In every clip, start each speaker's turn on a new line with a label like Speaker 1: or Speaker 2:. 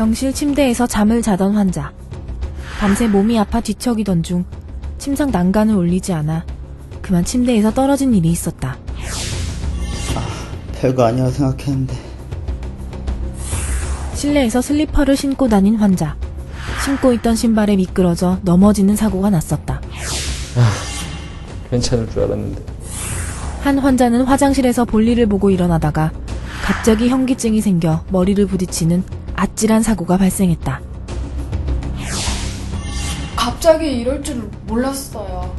Speaker 1: 병실 침대에서 잠을 자던 환자. 밤새 몸이 아파 뒤척이던 중 침상 난간을 올리지 않아 그만 침대에서 떨어진 일이 있었다.
Speaker 2: 별거 아니라고 생각했는데.
Speaker 1: 실내에서 슬리퍼를 신고 다닌 환자. 신고 있던 신발에 미끄러져 넘어지는 사고가 났었다.
Speaker 3: 괜찮을 줄 알았는데.
Speaker 1: 한 환자는 화장실에서 볼일을 보고 일어나다가 갑자기 현기증이 생겨 머리를 부딪히는 아찔한 사고가 발생했다.
Speaker 4: 갑자기 이럴 줄 몰랐어요.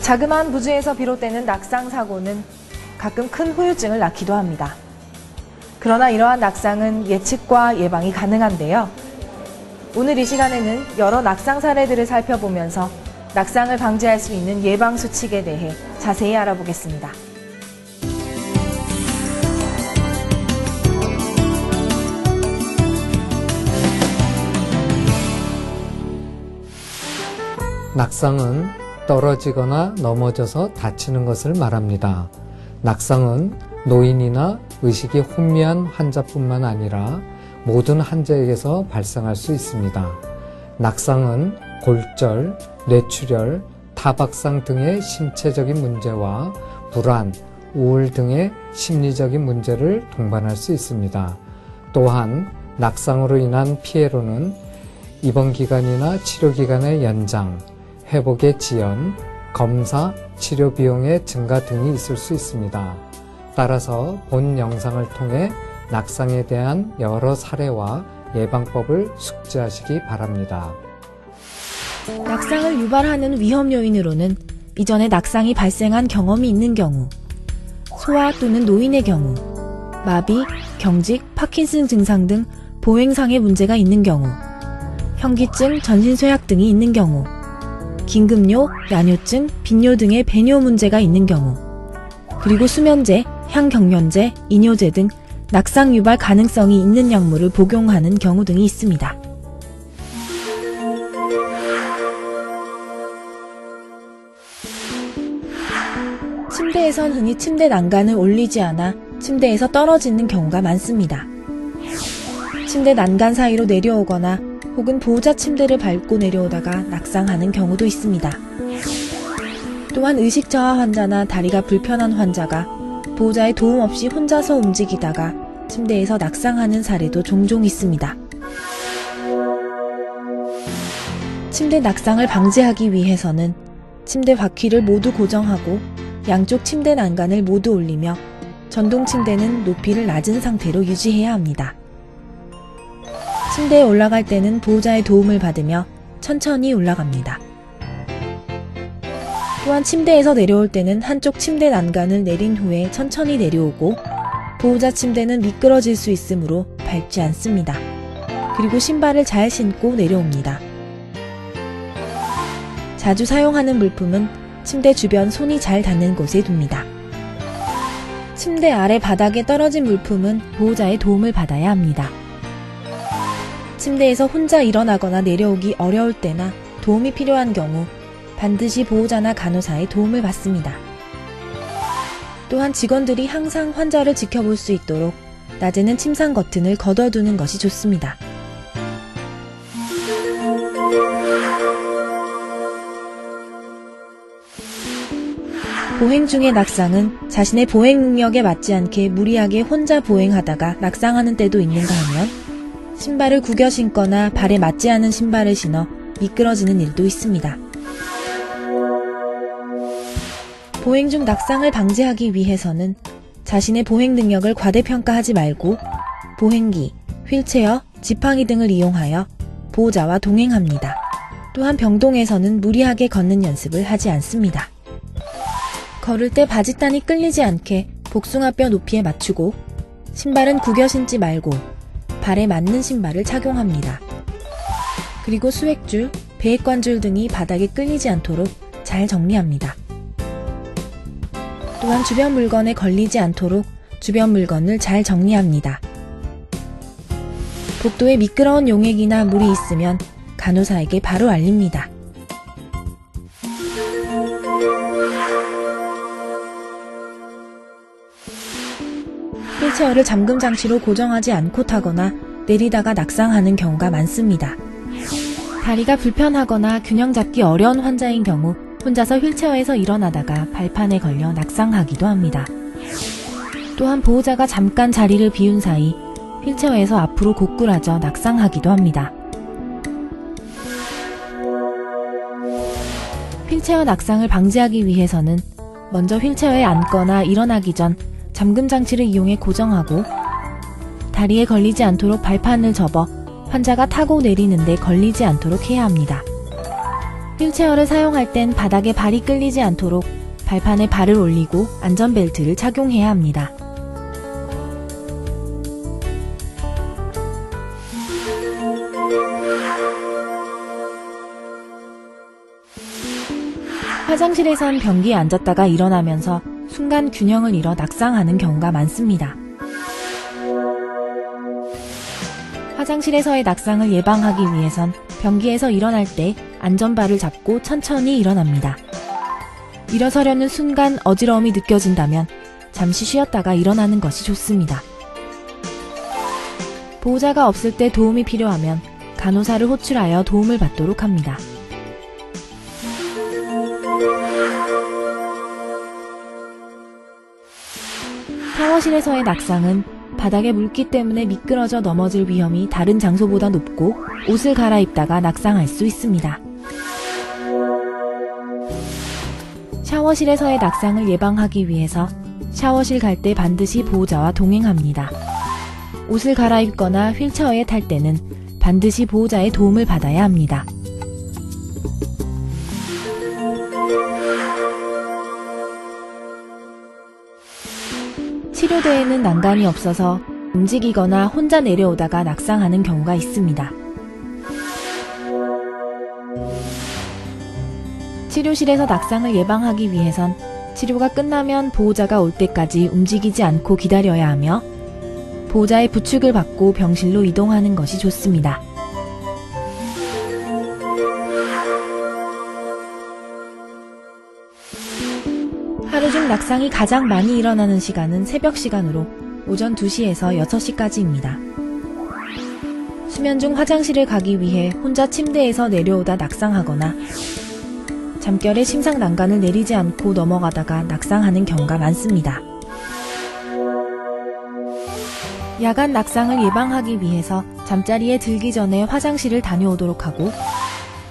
Speaker 1: 자그마한 부주에서 비롯되는 낙상 사고는 가끔 큰 후유증을 낳기도 합니다. 그러나 이러한 낙상은 예측과 예방이 가능한데요. 오늘 이 시간에는 여러 낙상 사례들을 살펴보면서 낙상을 방지할 수 있는 예방 수칙에 대해 자세히 알아보겠습니다.
Speaker 5: 낙상은 떨어지거나 넘어져서 다치는 것을 말합니다. 낙상은 노인이나 의식이 혼미한 환자뿐만 아니라 모든 환자에게서 발생할 수 있습니다. 낙상은 골절, 뇌출혈, 타박상 등의 신체적인 문제와 불안, 우울 등의 심리적인 문제를 동반할 수 있습니다. 또한 낙상으로 인한 피해로는 입원 기간이나 치료 기간의 연장, 회복의 지연, 검사, 치료 비용의 증가 등이 있을 수 있습니다. 따라서 본 영상을 통해 낙상에 대한 여러 사례와 예방법을 숙지하시기 바랍니다.
Speaker 1: 낙상을 유발하는 위험 요인으로는 이전에 낙상이 발생한 경험이 있는 경우, 소아 또는 노인의 경우, 마비, 경직, 파킨슨 증상 등 보행상의 문제가 있는 경우, 현기증, 전신쇠약 등이 있는 경우, 긴급뇨, 야뇨증, 빈뇨 등의 배뇨 문제가 있는 경우, 그리고 수면제, 향경련제, 이뇨제 등 낙상 유발 가능성이 있는 약물을 복용하는 경우 등이 있습니다. 침대에선 흔히 침대 난간을 올리지 않아 침대에서 떨어지는 경우가 많습니다. 침대 난간 사이로 내려오거나 혹은 보호자 침대를 밟고 내려오다가 낙상하는 경우도 있습니다. 또한 의식 저하 환자나 다리가 불편한 환자가 보호자의 도움 없이 혼자서 움직이다가 침대에서 낙상하는 사례도 종종 있습니다. 침대 낙상을 방지하기 위해서는 침대 바퀴를 모두 고정하고 양쪽 침대 난간을 모두 올리며 전동 침대는 높이를 낮은 상태로 유지해야 합니다. 침대에 올라갈 때는 보호자의 도움을 받으며 천천히 올라갑니다. 또한 침대에서 내려올 때는 한쪽 침대 난간을 내린 후에 천천히 내려오고 보호자 침대는 미끄러질 수 있으므로 밟지 않습니다. 그리고 신발을 잘 신고 내려옵니다. 자주 사용하는 물품은 침대 주변 손이 잘 닿는 곳에 둡니다. 침대 아래 바닥에 떨어진 물품은 보호자의 도움을 받아야 합니다. 침대에서 혼자 일어나거나 내려오기 어려울 때나 도움이 필요한 경우 반드시 보호자나 간호사의 도움을 받습니다. 또한 직원들이 항상 환자를 지켜볼 수 있도록 낮에는 침상 커튼을 걷어두는 것이 좋습니다. 보행 중의 낙상은 자신의 보행 능력에 맞지 않게 무리하게 혼자 보행하다가 낙상하는 때도 있는가 하면 신발을 구겨 신거나 발에 맞지 않은 신발을 신어 미끄러지는 일도 있습니다. 보행 중 낙상을 방지하기 위해서는 자신의 보행 능력을 과대평가하지 말고 보행기, 휠체어, 지팡이 등을 이용하여 보호자와 동행합니다. 또한 병동에서는 무리하게 걷는 연습을 하지 않습니다. 걸을 때 바짓단이 끌리지 않게 복숭아뼈 높이에 맞추고 신발은 구겨 신지 말고 발에 맞는 신발을 착용합니다. 그리고 수액줄, 배액관줄 등이 바닥에 끌리지 않도록 잘 정리합니다. 또한 주변 물건에 걸리지 않도록 주변 물건을 잘 정리합니다. 복도에 미끄러운 용액이나 물이 있으면 간호사에게 바로 알립니다. 휠체어를 잠금 장치로 고정하지 않고 타거나 내리다가 낙상하는 경우가 많습니다. 다리가 불편하거나 균형 잡기 어려운 환자인 경우 혼자서 휠체어에서 일어나다가 발판에 걸려 낙상하기도 합니다. 또한 보호자가 잠깐 자리를 비운 사이 휠체어에서 앞으로 고꾸라져 낙상하기도 합니다. 휠체어 낙상을 방지하기 위해서는 먼저 휠체어에 앉거나 일어나기 전 잠금 장치를 이용해 고정하고 다리에 걸리지 않도록 발판을 접어 환자가 타고 내리는데 걸리지 않도록 해야 합니다. 휠체어를 사용할 땐 바닥에 발이 끌리지 않도록 발판에 발을 올리고 안전벨트를 착용해야 합니다. 화장실에선 변기에 앉았다가 일어나면서 순간 균형을 잃어 낙상하는 경우가 많습니다. 화장실에서의 낙상을 예방하기 위해선 변기에서 일어날 때 안전바를 잡고 천천히 일어납니다. 일어서려는 순간 어지러움이 느껴진다면 잠시 쉬었다가 일어나는 것이 좋습니다. 보호자가 없을 때 도움이 필요하면 간호사를 호출하여 도움을 받도록 합니다. 샤워실에서의 낙상은 바닥에 물기 때문에 미끄러져 넘어질 위험이 다른 장소보다 높고 옷을 갈아입다가 낙상할 수 있습니다. 샤워실에서의 낙상을 예방하기 위해서 샤워실 갈 때 반드시 보호자와 동행합니다. 옷을 갈아입거나 휠체어에 탈 때는 반드시 보호자의 도움을 받아야 합니다. 치료대에는 난간이 없어서 움직이거나 혼자 내려오다가 낙상하는 경우가 있습니다. 치료실에서 낙상을 예방하기 위해선 치료가 끝나면 보호자가 올 때까지 움직이지 않고 기다려야 하며 보호자의 부축을 받고 병실로 이동하는 것이 좋습니다. 하루 중 낙상이 가장 많이 일어나는 시간은 새벽 시간으로 오전 2시에서 6시까지입니다. 수면 중 화장실을 가기 위해 혼자 침대에서 내려오다 낙상하거나 잠결에 침상 난간을 내리지 않고 넘어가다가 낙상하는 경우가 많습니다. 야간 낙상을 예방하기 위해서 잠자리에 들기 전에 화장실을 다녀오도록 하고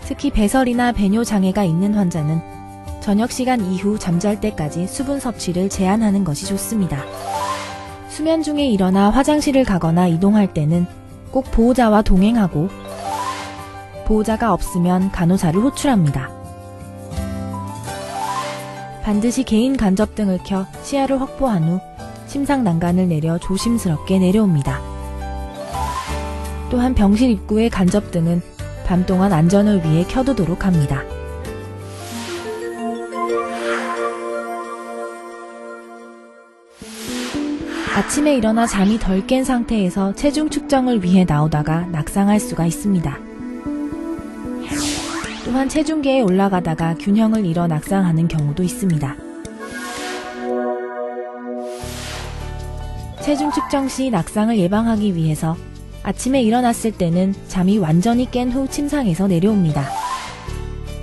Speaker 1: 특히 배설이나 배뇨 장애가 있는 환자는 저녁 시간 이후 잠잘 때까지 수분 섭취를 제한하는 것이 좋습니다. 수면 중에 일어나 화장실을 가거나 이동할 때는 꼭 보호자와 동행하고 보호자가 없으면 간호사를 호출합니다. 반드시 개인 간접등을 켜 시야를 확보한 후 침상 난간을 내려 조심스럽게 내려옵니다. 또한 병실 입구의 간접등은 밤 동안 안전을 위해 켜두도록 합니다. 아침에 일어나 잠이 덜 깬 상태에서 체중 측정을 위해 나오다가 낙상할 수가 있습니다. 또한 체중계에 올라가다가 균형을 잃어 낙상하는 경우도 있습니다. 체중 측정 시 낙상을 예방하기 위해서 아침에 일어났을 때는 잠이 완전히 깬 후 침상에서 내려옵니다.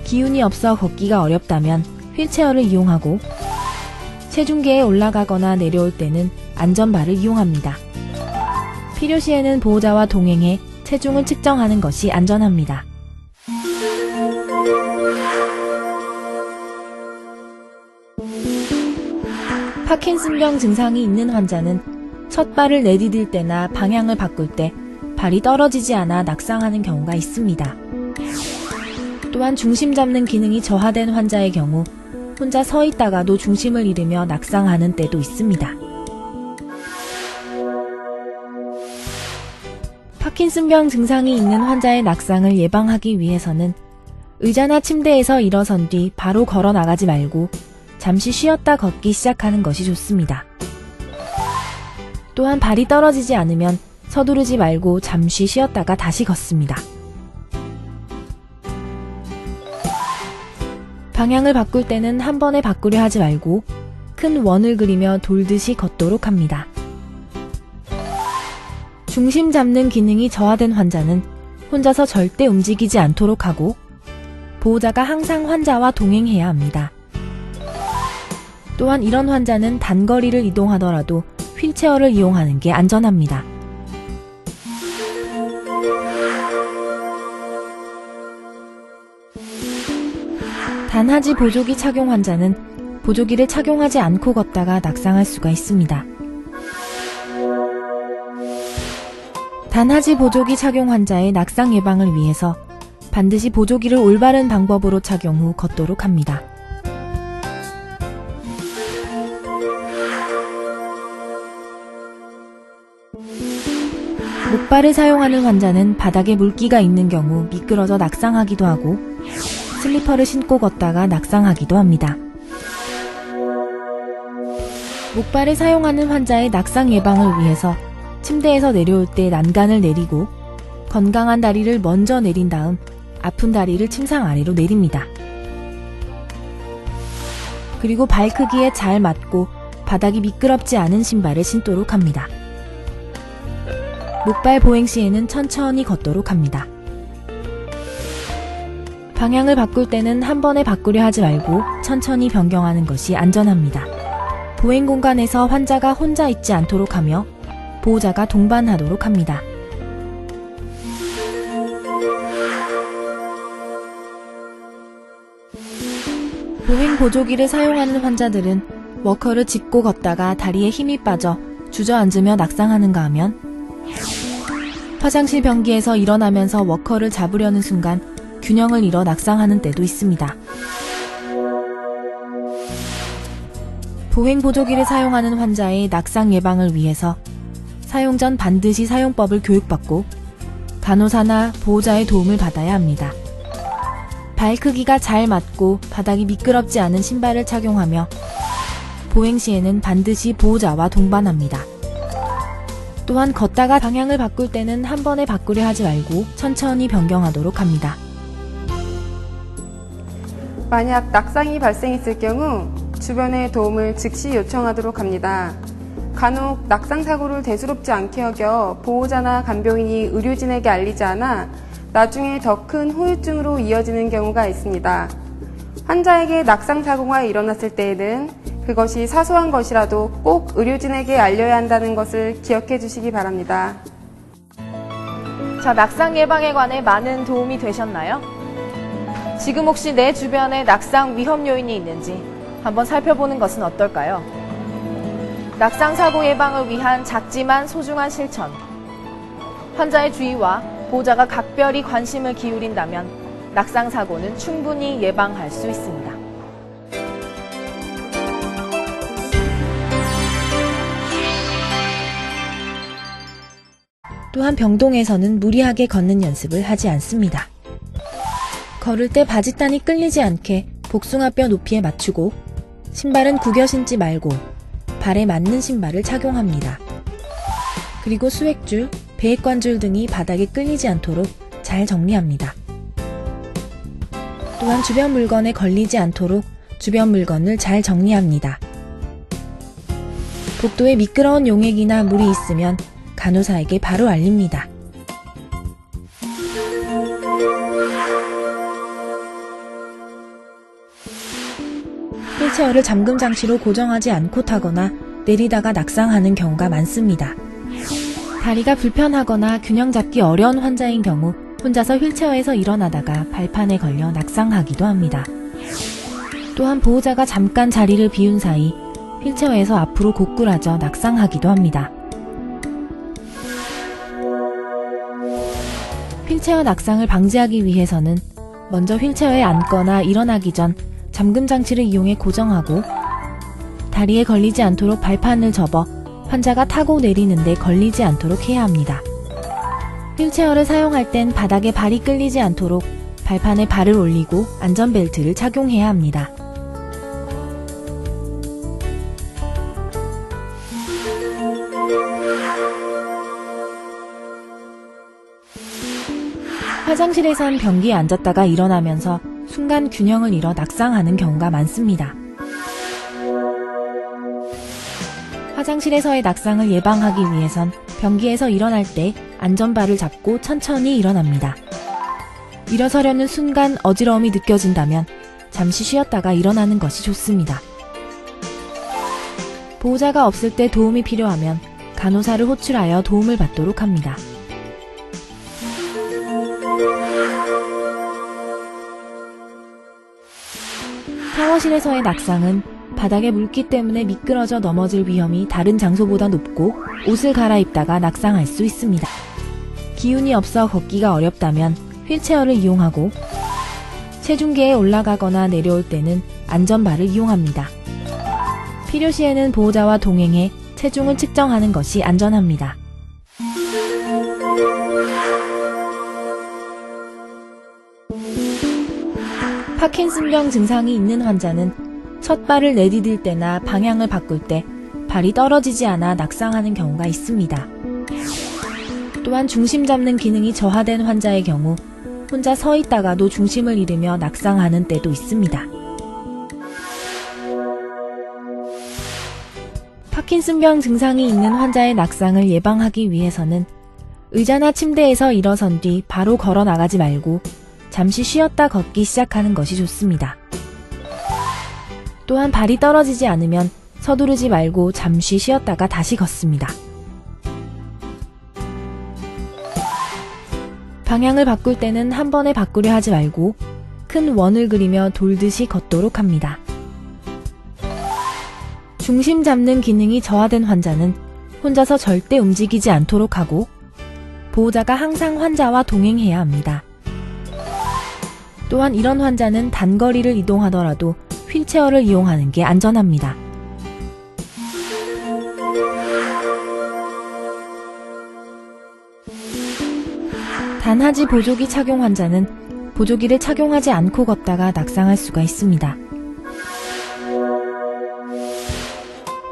Speaker 1: 기운이 없어 걷기가 어렵다면 휠체어를 이용하고 체중계에 올라가거나 내려올 때는 안전바를 이용합니다. 필요시에는 보호자와 동행해 체중을 측정하는 것이 안전합니다. 파킨슨병 증상이 있는 환자는 첫 발을 내디딜 때나 방향을 바꿀 때 발이 떨어지지 않아 낙상하는 경우가 있습니다. 또한 중심 잡는 기능이 저하된 환자의 경우 혼자 서 있다가도 중심을 잃으며 낙상하는 때도 있습니다. 파킨슨병 증상이 있는 환자의 낙상을 예방하기 위해서는 의자나 침대에서 일어선 뒤 바로 걸어 나가지 말고 잠시 쉬었다 걷기 시작하는 것이 좋습니다. 또한 발이 떨어지지 않으면 서두르지 말고 잠시 쉬었다가 다시 걷습니다. 방향을 바꿀 때는 한 번에 바꾸려 하지 말고 큰 원을 그리며 돌듯이 걷도록 합니다. 중심 잡는 기능이 저하된 환자는 혼자서 절대 움직이지 않도록 하고 보호자가 항상 환자와 동행해야 합니다. 또한 이런 환자는 단거리를 이동하더라도 휠체어를 이용하는 게 안전합니다. 단하지 보조기 착용 환자는 보조기를 착용하지 않고 걷다가 낙상할 수가 있습니다. 단하지 보조기 착용 환자의 낙상 예방을 위해서 반드시 보조기를 올바른 방법으로 착용 후 걷도록 합니다. 목발을 사용하는 환자는 바닥에 물기가 있는 경우 미끄러져 낙상하기도 하고 슬리퍼를 신고 걷다가 낙상하기도 합니다. 목발을 사용하는 환자의 낙상 예방을 위해서 침대에서 내려올 때 난간을 내리고 건강한 다리를 먼저 내린 다음 아픈 다리를 침상 아래로 내립니다. 그리고 발 크기에 잘 맞고 바닥이 미끄럽지 않은 신발을 신도록 합니다. 목발 보행 시에는 천천히 걷도록 합니다. 방향을 바꿀 때는 한 번에 바꾸려 하지 말고 천천히 변경하는 것이 안전합니다. 보행 공간에서 환자가 혼자 있지 않도록 하며 보호자가 동반하도록 합니다. 보행 보조기를 사용하는 환자들은 워커를 짚고 걷다가 다리에 힘이 빠져 주저앉으며 낙상하는가 하면 화장실 변기에서 일어나면서 워커를 잡으려는 순간 균형을 잃어 낙상하는 때도 있습니다. 보행 보조기를 사용하는 환자의 낙상 예방을 위해서 사용 전 반드시 사용법을 교육받고 간호사나 보호자의 도움을 받아야 합니다. 발 크기가 잘 맞고 바닥이 미끄럽지 않은 신발을 착용하며 보행 시에는 반드시 보호자와 동반합니다. 또한 걷다가 방향을 바꿀 때는 한 번에 바꾸려 하지 말고 천천히 변경하도록 합니다.
Speaker 2: 만약 낙상이 발생했을 경우 주변의 도움을 즉시 요청하도록 합니다. 간혹 낙상 사고를 대수롭지 않게 여겨 보호자나 간병인이 의료진에게 알리지 않아 나중에 더 큰 후유증으로 이어지는 경우가 있습니다. 환자에게 낙상 사고가 일어났을 때에는 그것이 사소한 것이라도 꼭 의료진에게 알려야 한다는 것을 기억해 주시기 바랍니다.
Speaker 1: 자, 낙상 예방에 관해 많은 도움이 되셨나요? 지금 혹시 내 주변에 낙상 위험 요인이 있는지 한번 살펴보는 것은 어떨까요? 낙상 사고 예방을 위한 작지만 소중한 실천. 환자의 주의와 보호자가 각별히 관심을 기울인다면 낙상 사고는 충분히 예방할 수 있습니다. 또한 병동에서는 무리하게 걷는 연습을 하지 않습니다. 걸을 때 바짓단이 끌리지 않게 복숭아뼈 높이에 맞추고 신발은 구겨 신지 말고 발에 맞는 신발을 착용합니다. 그리고 수액줄, 배액관줄 등이 바닥에 끌리지 않도록 잘 정리합니다. 또한 주변 물건에 걸리지 않도록 주변 물건을 잘 정리합니다. 복도에 미끄러운 용액이나 물이 있으면 간호사에게 바로 알립니다. 휠체어를 잠금 장치로 고정하지 않고 타거나 내리다가 낙상하는 경우가 많습니다. 다리가 불편하거나 균형 잡기 어려운 환자인 경우 혼자서 휠체어에서 일어나다가 발판에 걸려 낙상하기도 합니다. 또한 보호자가 잠깐 자리를 비운 사이 휠체어에서 앞으로 고꾸라져 낙상하기도 합니다. 휠체어 낙상을 방지하기 위해서는 먼저 휠체어에 앉거나 일어나기 전 잠금 장치를 이용해 고정하고 다리에 걸리지 않도록 발판을 접어 환자가 타고 내리는데 걸리지 않도록 해야 합니다. 휠체어를 사용할 땐 바닥에 발이 끌리지 않도록 발판에 발을 올리고 안전벨트를 착용해야 합니다. 화장실에선 변기에 앉았다가 일어나면서 순간 균형을 잃어 낙상하는 경우가 많습니다. 화장실에서의 낙상을 예방하기 위해선 변기에서 일어날 때 안전바를 잡고 천천히 일어납니다. 일어서려는 순간 어지러움이 느껴진다면 잠시 쉬었다가 일어나는 것이 좋습니다. 보호자가 없을 때 도움이 필요하면 간호사를 호출하여 도움을 받도록 합니다. 샤워실에서의 낙상은 바닥에 물기 때문에 미끄러져 넘어질 위험이 다른 장소보다 높고 옷을 갈아입다가 낙상할 수 있습니다. 기운이 없어 걷기가 어렵다면 휠체어를 이용하고 체중계에 올라가거나 내려올 때는 안전바를 이용합니다. 필요시에는 보호자와 동행해 체중을 측정하는 것이 안전합니다. 파킨슨병 증상이 있는 환자는 첫 발을 내디딜 때나 방향을 바꿀 때 발이 떨어지지 않아 낙상하는 경우가 있습니다. 또한 중심 잡는 기능이 저하된 환자의 경우 혼자 서 있다가도 중심을 잃으며 낙상하는 때도 있습니다. 파킨슨병 증상이 있는 환자의 낙상을 예방하기 위해서는 의자나 침대에서 일어선 뒤 바로 걸어 나가지 말고 잠시 쉬었다 걷기 시작하는 것이 좋습니다. 또한 발이 떨어지지 않으면 서두르지 말고 잠시 쉬었다가 다시 걷습니다. 방향을 바꿀 때는 한 번에 바꾸려 하지 말고 큰 원을 그리며 돌듯이 걷도록 합니다. 중심 잡는 기능이 저하된 환자는 혼자서 절대 움직이지 않도록 하고 보호자가 항상 환자와 동행해야 합니다. 또한 이런 환자는 단거리를 이동하더라도 휠체어를 이용하는 게 안전합니다. 단하지 보조기 착용 환자는 보조기를 착용하지 않고 걷다가 낙상할 수가 있습니다.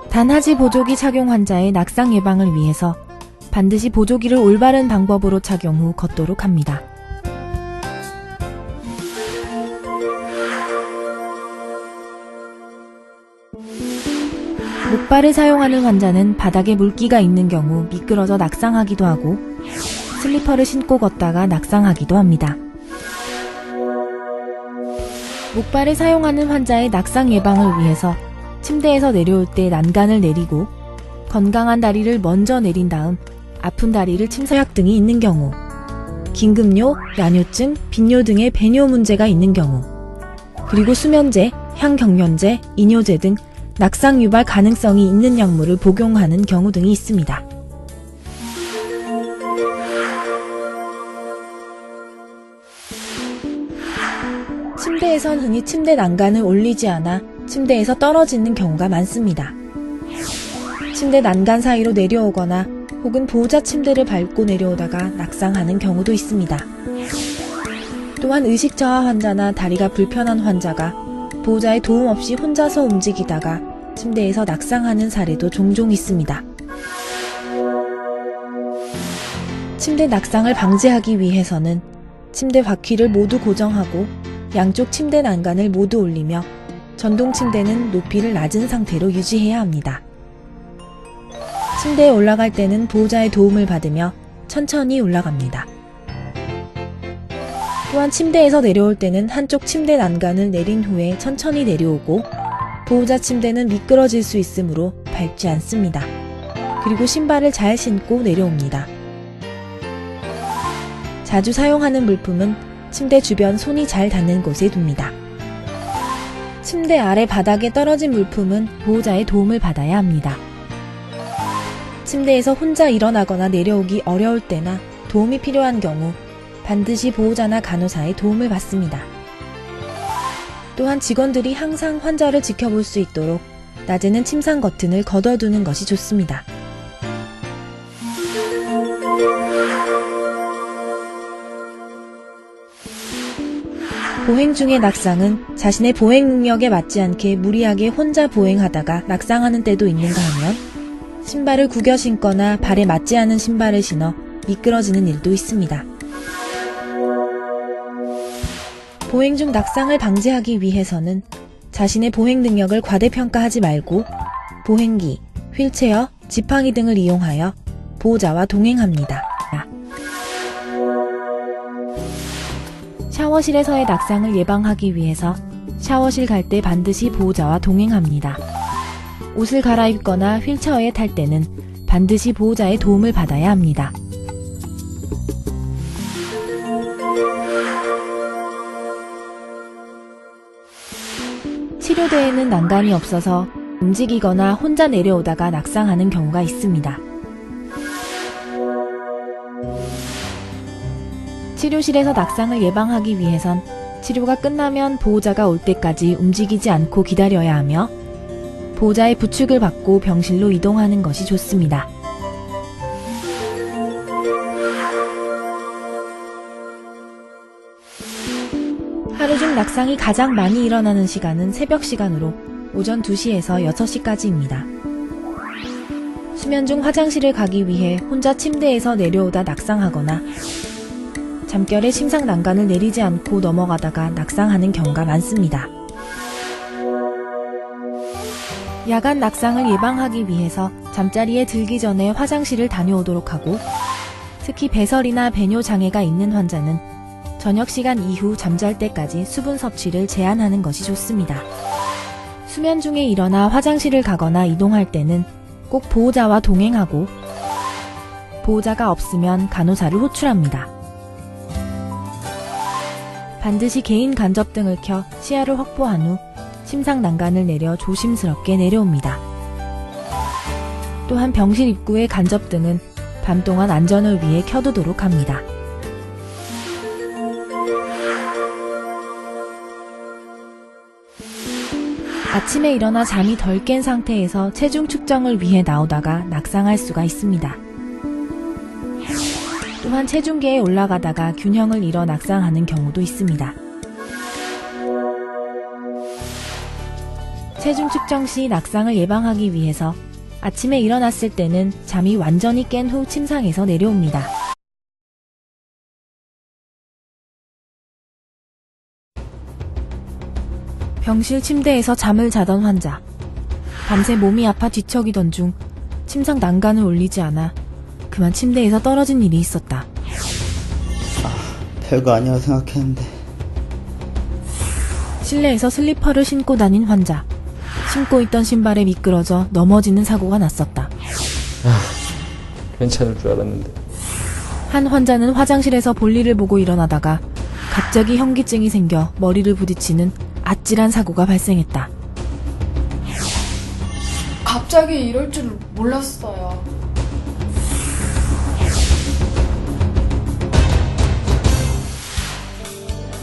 Speaker 1: 단하지 보조기 착용 환자의 낙상 예방을 위해서 반드시 보조기를 올바른 방법으로 착용 후 걷도록 합니다. 목발을 사용하는 환자는 바닥에 물기가 있는 경우 미끄러져 낙상하기도 하고 슬리퍼를 신고 걷다가 낙상하기도 합니다. 목발을 사용하는 환자의 낙상 예방을 위해서 침대에서 내려올 때 난간을 내리고 건강한 다리를 먼저 내린 다음 아픈 다리를 침서약 등이 있는 경우, 긴급요, 야뇨증, 빈뇨 등의 배뇨 문제가 있는 경우, 그리고 수면제, 향경련제, 이뇨제 등 낙상 유발 가능성이 있는 약물을 복용하는 경우 등이 있습니다. 침대에선 흔히 침대 난간을 올리지 않아 침대에서 떨어지는 경우가 많습니다. 침대 난간 사이로 내려오거나 혹은 보호자 침대를 밟고 내려오다가 낙상하는 경우도 있습니다. 또한 의식 저하 환자나 다리가 불편한 환자가 보호자의 도움 없이 혼자서 움직이다가 침대에서 낙상하는 사례도 종종 있습니다. 침대 낙상을 방지하기 위해서는 침대 바퀴를 모두 고정하고 양쪽 침대 난간을 모두 올리며 전동 침대는 높이를 낮은 상태로 유지해야 합니다. 침대에 올라갈 때는 보호자의 도움을 받으며 천천히 올라갑니다. 또한 침대에서 내려올 때는 한쪽 침대 난간을 내린 후에 천천히 내려오고 보호자 침대는 미끄러질 수 있으므로 밟지 않습니다. 그리고 신발을 잘 신고 내려옵니다. 자주 사용하는 물품은 침대 주변 손이 잘 닿는 곳에 둡니다. 침대 아래 바닥에 떨어진 물품은 보호자의 도움을 받아야 합니다. 침대에서 혼자 일어나거나 내려오기 어려울 때나 도움이 필요한 경우 반드시 보호자나 간호사의 도움을 받습니다. 또한 직원들이 항상 환자를 지켜볼 수 있도록 낮에는 침상 커튼을 걷어두는 것이 좋습니다. 보행 중의 낙상은 자신의 보행 능력에 맞지 않게 무리하게 혼자 보행하다가 낙상하는 때도 있는가 하면 신발을 구겨 신거나 발에 맞지 않은 신발을 신어 미끄러지는 일도 있습니다. 보행 중 낙상을 방지하기 위해서는 자신의 보행 능력을 과대평가하지 말고 보행기, 휠체어, 지팡이 등을 이용하여 보호자와 동행합니다. 샤워실에서의 낙상을 예방하기 위해서 샤워실 갈 때 반드시 보호자와 동행합니다. 옷을 갈아입거나 휠체어에 탈 때는 반드시 보호자의 도움을 받아야 합니다. 치료대에는 난간이 없어서 움직이거나 혼자 내려오다가 낙상하는 경우가 있습니다. 치료실에서 낙상을 예방하기 위해선 치료가 끝나면 보호자가 올 때까지 움직이지 않고 기다려야 하며 보호자의 부축을 받고 병실로 이동하는 것이 좋습니다. 하루 중 낙상이 가장 많이 일어나는 시간은 새벽 시간으로 오전 2시에서 6시까지입니다. 수면 중 화장실을 가기 위해 혼자 침대에서 내려오다 낙상하거나 잠결에 침상 난간을 내리지 않고 넘어가다가 낙상하는 경우가 많습니다. 야간 낙상을 예방하기 위해서 잠자리에 들기 전에 화장실을 다녀오도록 하고, 특히 배설이나 배뇨 장애가 있는 환자는 저녁 시간 이후 잠잘 때까지 수분 섭취를 제한하는 것이 좋습니다. 수면 중에 일어나 화장실을 가거나 이동할 때는 꼭 보호자와 동행하고, 보호자가 없으면 간호사를 호출합니다. 반드시 개인 간접등을 켜 시야를 확보한 후 침상 난간을 내려 조심스럽게 내려옵니다. 또한 병실 입구의 간접등은 밤 동안 안전을 위해 켜두도록 합니다. 아침에 일어나 잠이 덜 깬 상태에서 체중 측정을 위해 나오다가 낙상할 수가 있습니다. 또한 체중계에 올라가다가 균형을 잃어 낙상하는 경우도 있습니다. 체중 측정 시 낙상을 예방하기 위해서 아침에 일어났을 때는 잠이 완전히 깬 후 침상에서 내려옵니다. 병실 침대에서 잠을 자던 환자. 밤새 몸이 아파 뒤척이던 중 침상 난간을 올리지 않아 그만 침대에서 떨어진 일이 있었다.
Speaker 3: 별거 아니라고 생각했는데.
Speaker 1: 실내에서 슬리퍼를 신고 다닌 환자. 신고 있던 신발에 미끄러져 넘어지는 사고가 났었다.
Speaker 6: 괜찮을 줄 알았는데.
Speaker 1: 한 환자는 화장실에서 볼일을 보고 일어나다가 갑자기 현기증이 생겨 머리를 부딪히는 아찔한 사고가 발생했다.
Speaker 4: 갑자기 이럴 줄 몰랐어요.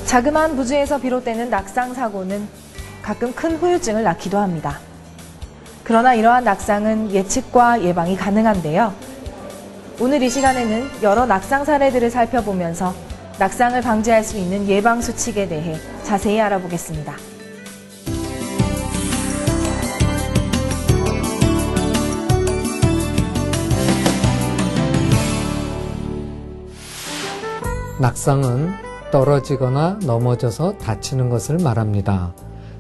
Speaker 1: 자그마한 부주에서 비롯되는 낙상 사고는 가끔 큰 후유증을 낳기도 합니다. 그러나 이러한 낙상은 예측과 예방이 가능한데요. 오늘 이 시간에는 여러 낙상 사례들을 살펴보면서 낙상을 방지할 수 있는 예방 수칙에 대해 자세히 알아보겠습니다.
Speaker 5: 낙상은 떨어지거나 넘어져서 다치는 것을 말합니다.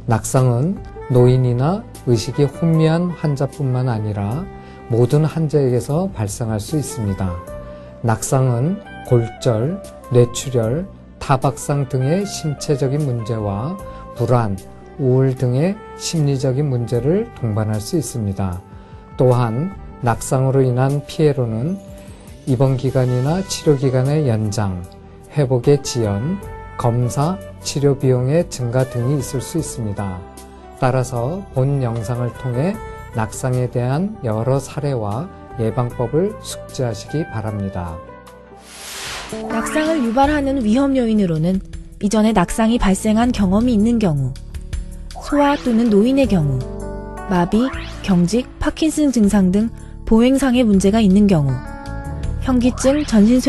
Speaker 5: 낙상은 노인이나 의식이 혼미한 환자뿐만 아니라 모든 환자에게서 발생할 수 있습니다. 낙상은 골절, 뇌출혈, 타박상 등의 신체적인 문제와 불안, 우울 등의 심리적인 문제를 동반할 수 있습니다. 또한 낙상으로 인한 피해로는 입원 기간이나 치료 기간의 연장, 회복의 지연, 검사, 치료 비용의 증가 등이 있을 수 있습니다. 따라서 본 영상을 통해 낙상에 대한 여러 사례와 예방법을 숙지하시기 바랍니다.
Speaker 1: 낙상을 유발하는 위험 요인으로는 이전에 낙상이 발생한 경험이 있는 경우, 소아 또는 노인의 경우, 마비, 경직, 파킨슨 증상 등 보행상의 문제가 있는 경우, 현기증, 전신쇠